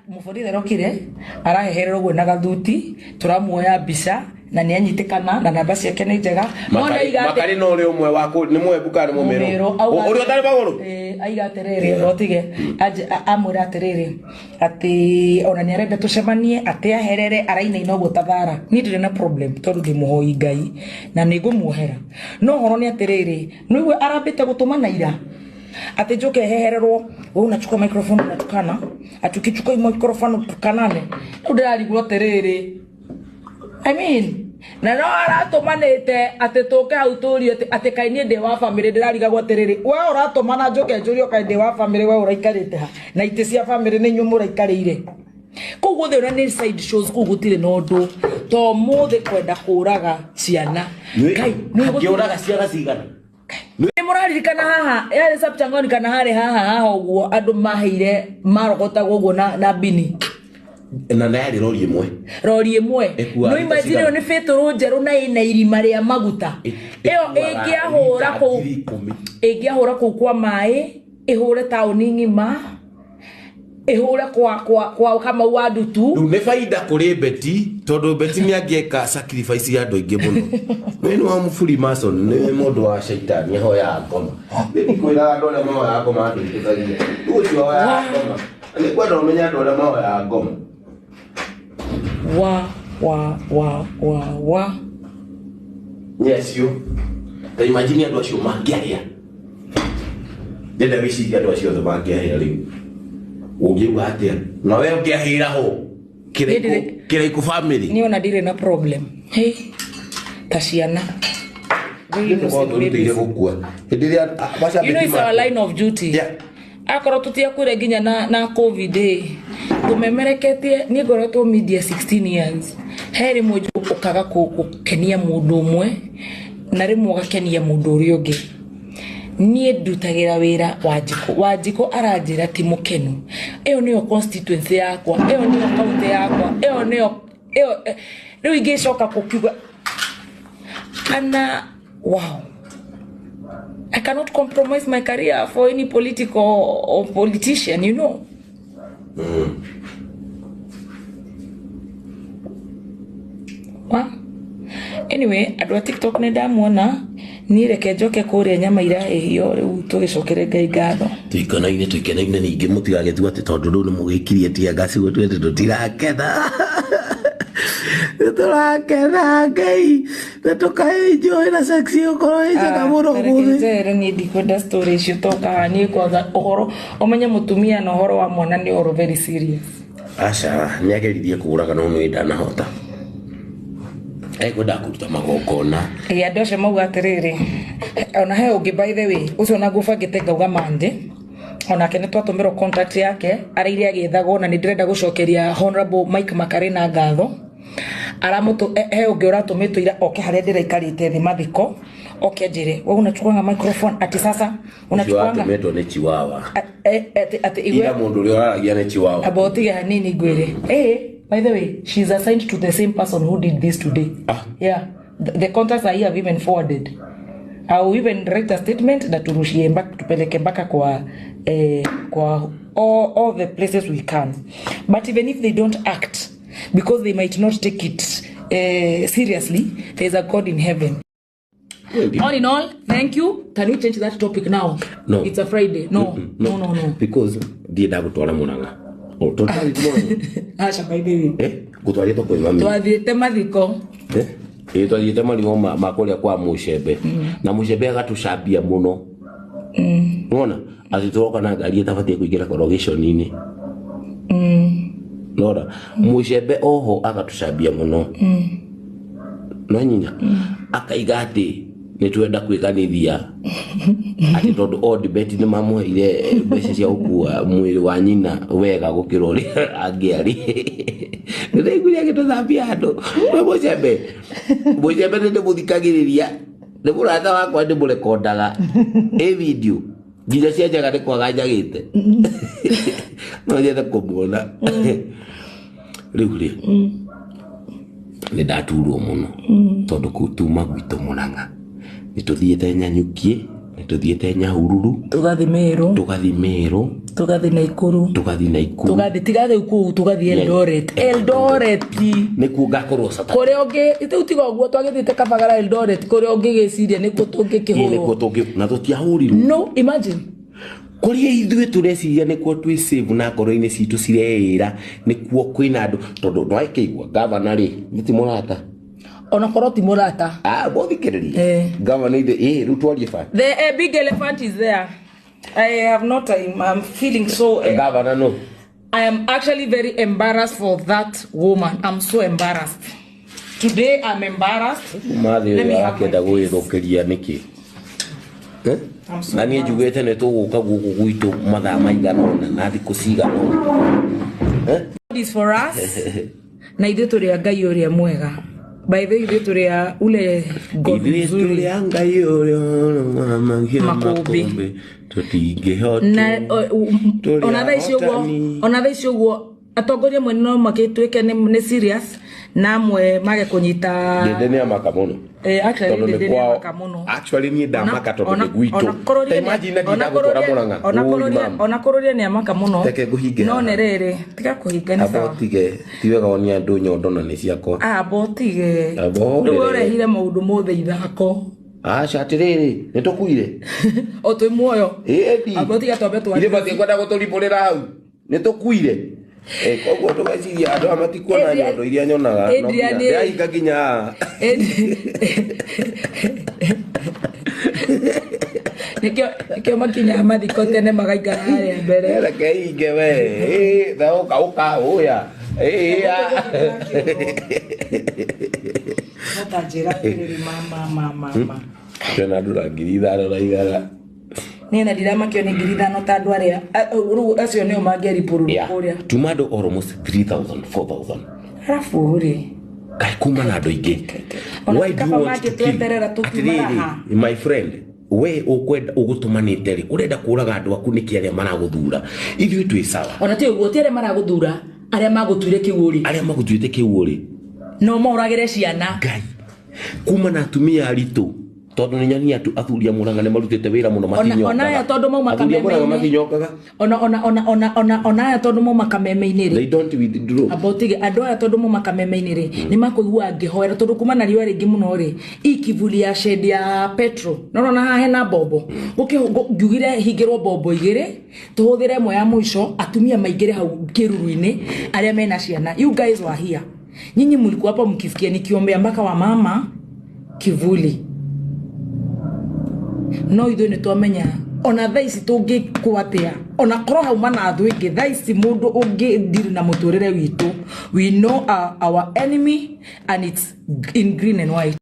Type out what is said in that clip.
Mufori rokire araheherero gwe na gathuti turamuoya mbica na ni anyitikana na namba ciake ni njega mona igate makari no ri umwe wako ni mwe buka ni mumero uri otari bagoro aiga terere rotige amura terere ati ona ni arenda tucemanie ati aherere araina ino gutathara ni ndire na problem tondu ndi muhoi ngai na ni ngumuhera no horo ni aterere niwe arambite gutuma ira ati njoke hehererwo wewe unachukua microphone unatukana atukichukua microphone tukanane ndirarigwo terere I mean na no aratumanite ati tuke auturi ati kaini ndi wa family ndirarigagwo terere wewe uratumana njoke njurio kai ndi wa family wewe uraikarite ha na ite cia family ni nyumura ikarire kuguo thera ni side shows kugutire nondu to muthe kwenda kuraga ciana kai ni kuraga ciana cigana Muraririkana haha yale sapchangoni kana haha uguo andu maheire marogota guguo na bini na yari rori imwe no imagine ni fetoro njeru na ina irima ria maguta iyo ingiahura ku kwa mai ihure tauni ngima ihure kwa kama wadu tu ne faida kuri beti todo beti ni ageka sacrifice ya do ingi muno wenu wa mufuri mason ne modo wa shaitani ho ya ngoma ni kwira ndo na mawa ya ngoma ndo tutagia uci wa ya ngoma ni kwenda umenya ndo na mawa ya ngoma wa yes you ta imagine ndo acio mangiaria deda bisi ndo acio ndo mangiaria leo ugiuga atia na wewe ukiahira ho kire ku family ni ona dire na problem hey tashiana you know it's our line of duty akoro tutia kure ginya na covid tumemereketie ni goroto media 16 years heri mojo ukaga kukenia mundu umwe na rimwe gakenia mundu uri ungi nie ndutagira wira wajiko aranjira ti mukenu iyo niyo constituency yakwa iyo niyo county yakwa iyo riu ingicoka kukiuga ana wow I cannot compromise my career for any political or politician, you know. Well, anyway, adwa TikTok ne ndamwona ni reke njoke kuria nyama ira hiyo riu tugicokere ngai ngatho tuikanaine ningi mutigagetu ati tondu riu ni mugikirie tia gasi gwe twende tutiraketha turaketha ngai tukaenjoy na sexy ukoro ijega muno muthi tere ni ndikwenda story cio toka ni kwaga uhoro omenya mutumia na uhoro wa mwana ni oro very serious aca ni ageririe kuraga no nwi ndanahota ego ndakuruta magokona andoshe mauga atiriri ona he ungi by the way ucio na gubangite ngauga mande ona kene twatumiro contact yake araire agithago na ni ndirenda gucokeria honorable Mike Makarena ngatho aramuto he ungi uratumito ira oke haria ndiraikarite thi mathiko oke njire wewe unachukua microphone ati sasa unachukua meto ne chiwawa ati iwe ira mundu uri aragia ne chiwawa aboti ya nini gwire by the way, she's assigned to the same person who did this today. Yeah, the contacts I have even forwarded. I will even write a statement that turushie back tupeleke mpaka kwa all the places we can. But even if they don't act, because they might not take it seriously, there's a God in heaven. All in all, thank you. Can we change that topic now? No. It's a Friday. No. Because the Dagutwala Munanga. Asha baby gutwaria to kwa mami twathiete mathiko twathiete marimo makuria kwa mushebe na mushebe agatucambia muno unaona atitoka na ngari etabatie kuingira corrugation ini nora mushebe oho agatucambia muno no nyinya akaiga ati ni twenda kwiganithia ati tondu all debate ni mamuheire mbeca cia gukua mwiri wa nyina wega gukira uri angiari ndeiguria gituthambia andu mucembe ndi muthikagiriria ni muratha wakwa ndi murekondaga video nginya cia njaga ni kwaga njagite no nyende kumuona riu ni ndaturwo muno tondu kutuma gwito Murang'a nituthiete Nyanyukie nituthiete Nyahururu tugathi Meru tugathi Naikuru tigathe ku tugathi Eldoret nikuo ngakorwo sata kore onge itiga uguo twagithite Kabagara Eldoret kore onge geciria nikuo tungikihuru na tutiahuriru no imagine kuria ithuĩ tureciria nikuo twi save na ngoro-inĩ citũ cireĩra nikuo kwina andu tondu nwaikĩigua gavana ri niti murata ona koroti murata bothikĩrĩria gavana inde rutwarie fa the big elephant is there. I have no time. I'm feeling so gavana no I am actually very embarrassed for that woman. I'm so embarrassed today. I'm embarrassed. Let me akenda gwĩthũkĩria niki na niĩ njugĩte nĩ tũgũka gũkũ gwitũ mathaa maigana na thikũ cigana this for us na ithuĩ tũrĩ Ngai ũrĩa mwega. By the way, ithuĩ ule God mzuri Ngai ũrĩa makombe tutingĩhota ona thaici ũguo atongoria mwe no makĩtuĩke nĩ serious na amwe mage kũnyita ndende nĩ amaka mũno actually ni ndamaka tondu ni gwitũ imagine ndina gũtwara Mũrang'a ona kũrũria nĩ amaka mũno no nĩ rĩrĩ tiga kũhinga nĩ sawa abotige tiwega onia andũ nyondo na nĩ ciakwa abotige rĩu ũrehire maũndũ mothe ithako atirĩrĩ nĩ tũkuire o twĩ muoyo abotige twambe twari ile kwenda gũtũribũrĩra hau nĩ tũkuire koguo tũgeciria andũ matikuona nyondo iria nyonaga no ndĩrahinga nginya nikio makinya mathiko tene magaikara harĩa mbere reke inge we thauka oya Notajira kiri mama. Tena ndura ngiri ithano na igana. Nina ndirama kio ni ngiri ithano ta andu aria acio nio mangeri pururu kuria. Tumado almost 3,000 4,000. Halafu uri kai kuma na andu ingi. Why do you want to kill my friend? We ukwenda ugutumanite ri urenda kuraga andu aku niki aria maraguthura ithuĩ twĩ sawa ona ti uguo ti aria maraguthura aria magutuire kiwuri no moragire ciana Ngai kuma na atumia aritu tondu ni nyani atu athuria Mũrang'a ni marutite wira muno matinyoka ona ya tondu mauma kameme ona ya tondu mauma kameme-ini ri they don't withdraw abotige andu ya tondu mauma kameme-ini ri ni makuigua ngihoera tondu kuma na riwa ringi muno ri ikivuli ya shed ya petro no na ha hena bobo ngugire hingirwo bobo igire tuhuthire mo ya muico atumia maigire hau kiruru-ini aria mena ciana. You guys were here, nyinyi mlikuwa hapo mkifikia nikiombea mpaka wa mama kivuli. No ithuĩ nĩ twamenya ona thaici tũngĩkwatia ona korwo hauma na thũ ingĩ thaici mũndũ ũngĩ ndiri na mũtũrĩre witũ. We know our enemy and it's in green and white.